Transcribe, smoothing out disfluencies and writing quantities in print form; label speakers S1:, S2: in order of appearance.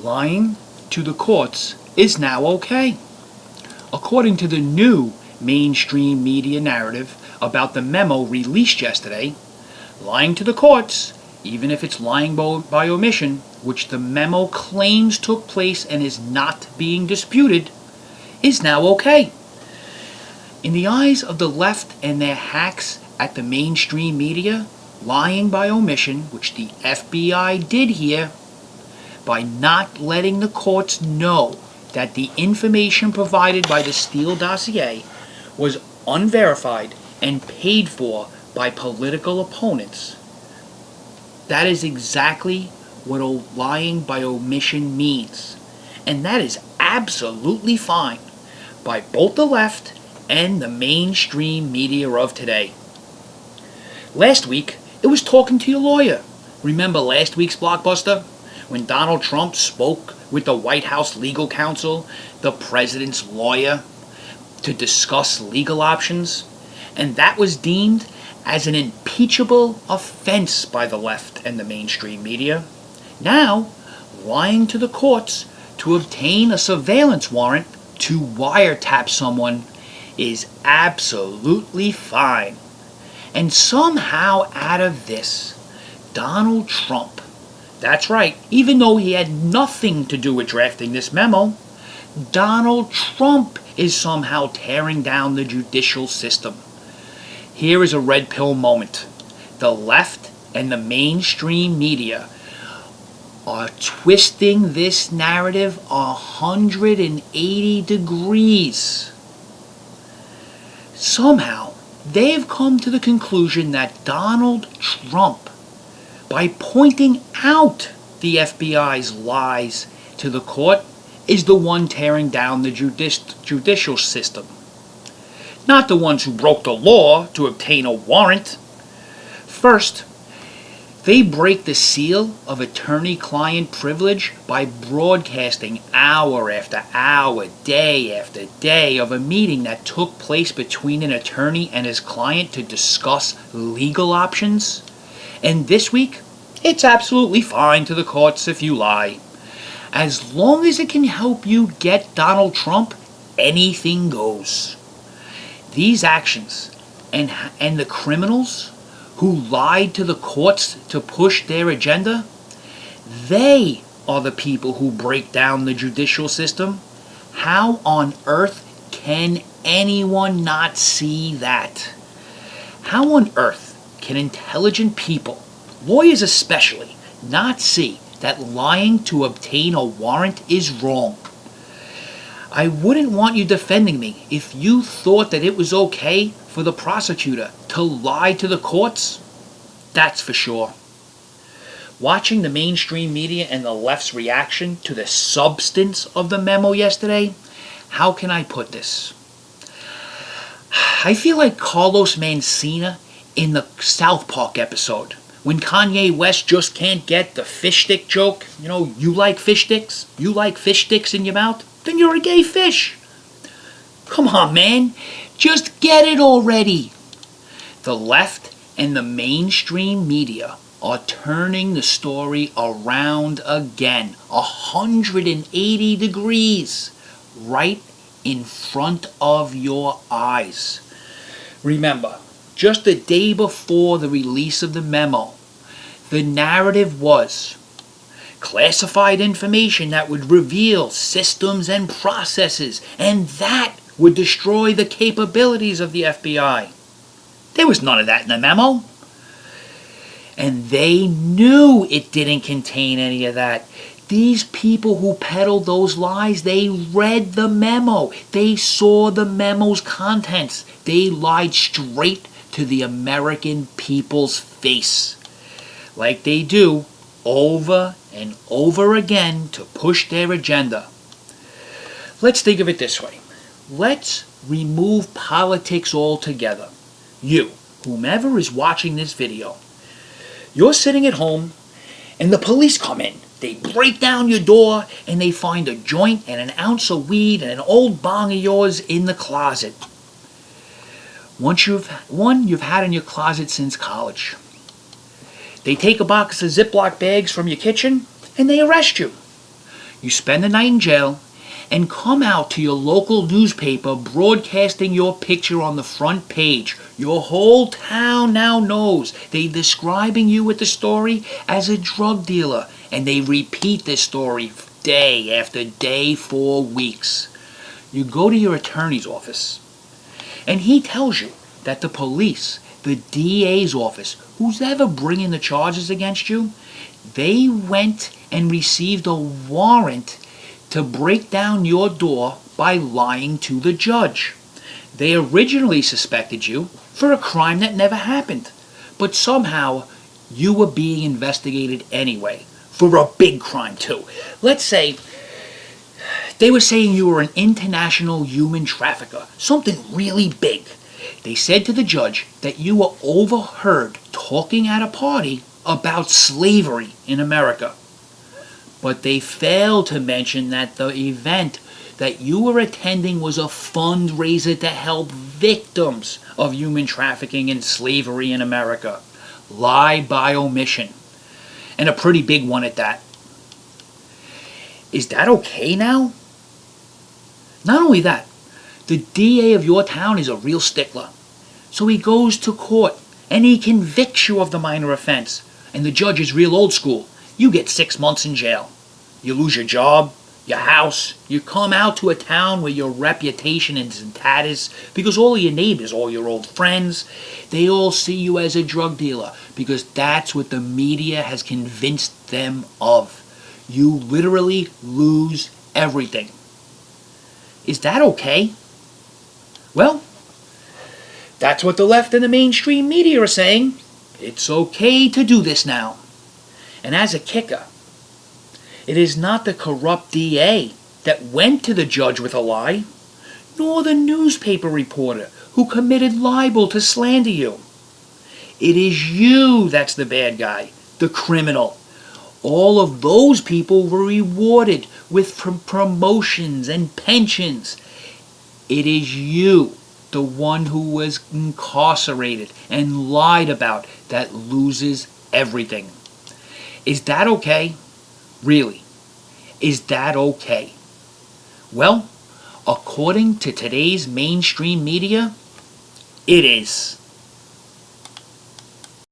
S1: Lying to the courts is now okay. According to the new mainstream media narrative about the memo released yesterday, lying to the courts, even if it's lying by omission, which the memo claims took place and is not being disputed, is now okay. In the eyes of the left and their hacks at the mainstream media, lying by omission, which the FBI did here, by not letting the courts know that the information provided by the Steele dossier was unverified and paid for by political opponents. That is exactly what lying by omission means. And that is absolutely fine by both the left and the mainstream media of today. Last week, it was talking to your lawyer. Remember last week's blockbuster? When Donald Trump spoke with the White House legal counsel, the president's lawyer, to discuss legal options, and that was deemed as an impeachable offense by the left and the mainstream media. Now, lying to the courts to obtain a surveillance warrant to wiretap someone is absolutely fine. And somehow out of this, Donald Trump, that's right, even though he had nothing to do with drafting this memo, Donald Trump is somehow tearing down the judicial system. Here is a red pill moment. The left and the mainstream media are twisting this narrative 180 degrees. Somehow, they've come to the conclusion that Donald Trump, by pointing out the FBI's lies to the court, is the one tearing down the judicial system. Not the ones who broke the law to obtain a warrant. First, they break the seal of attorney-client privilege by broadcasting hour after hour, day after day of a meeting that took place between an attorney and his client to discuss legal options. And this week, it's absolutely fine to the courts if you lie. As long as it can help you get Donald Trump, anything goes. These actions and the criminals who lied to the courts to push their agenda, they are the people who break down the judicial system. How on earth can anyone not see that? How on earth can intelligent people, lawyers especially, not see that lying to obtain a warrant is wrong? I wouldn't want you defending me if you thought that it was okay for the prosecutor to lie to the courts. That's for sure. Watching the mainstream media and the left's reaction to the substance of the memo yesterday, how can I put this? I feel like Carlos Mencia in the South Park episode, when Kanye West just can't get the fish stick joke. You know, you like fish sticks? You like fish sticks in your mouth? Then you're a gay fish. Come on, man. Just get it already. The left and the mainstream media are turning the story around again, 180 degrees, right in front of your eyes. Remember, just the day before the release of the memo, the narrative was classified information that would reveal systems and processes, and that would destroy the capabilities of the FBI. There was none of that in the memo. And they knew it didn't contain any of that. These people who peddled those lies, they read the memo. They saw the memo's contents. They lied straight to the American people's face, like they do over and over again to push their agenda. Let's think of it this way. Let's remove politics altogether. You, whomever is watching this video, you're sitting at home and the police come in. They break down your door and they find a joint and an ounce of weed and an old bong of yours in the closet. One you've had in your closet since college. They take a box of Ziploc bags from your kitchen and they arrest you. You spend the night in jail and come out to your local newspaper broadcasting your picture on the front page. Your whole town now knows. They're describing you with the story as a drug dealer, and they repeat this story day after day for weeks. You go to your attorney's office, and he tells you that the police, the DA's office, who's ever bringing the charges against you, they went and received a warrant to break down your door by lying to the judge. They originally suspected you for a crime that never happened, but somehow you were being investigated anyway, for a big crime too. Let's say they were saying you were an international human trafficker, something really big. They said to the judge that you were overheard talking at a party about slavery in America. But they failed to mention that the event that you were attending was a fundraiser to help victims of human trafficking and slavery in America. Lie by omission. And a pretty big one at that. Is that okay now? Not only that, the DA of your town is a real stickler. So he goes to court and he convicts you of the minor offense. And the judge is real old school. You get 6 months in jail. You lose your job, your house. You come out to a town where your reputation is in tatters because all of your neighbors, all your old friends, they all see you as a drug dealer because that's what the media has convinced them of. You literally lose everything. Is that okay? Well, that's what the left and the mainstream media are saying. It's okay to do this now. And as a kicker, it is not the corrupt DA that went to the judge with a lie, nor the newspaper reporter who committed libel to slander you. It is you that's the bad guy, the criminal. All of those people were rewarded with promotions and pensions. It is you, the one who was incarcerated and lied about, that loses everything. Is that okay? Really? Is that okay? Well, according to today's mainstream media, it is.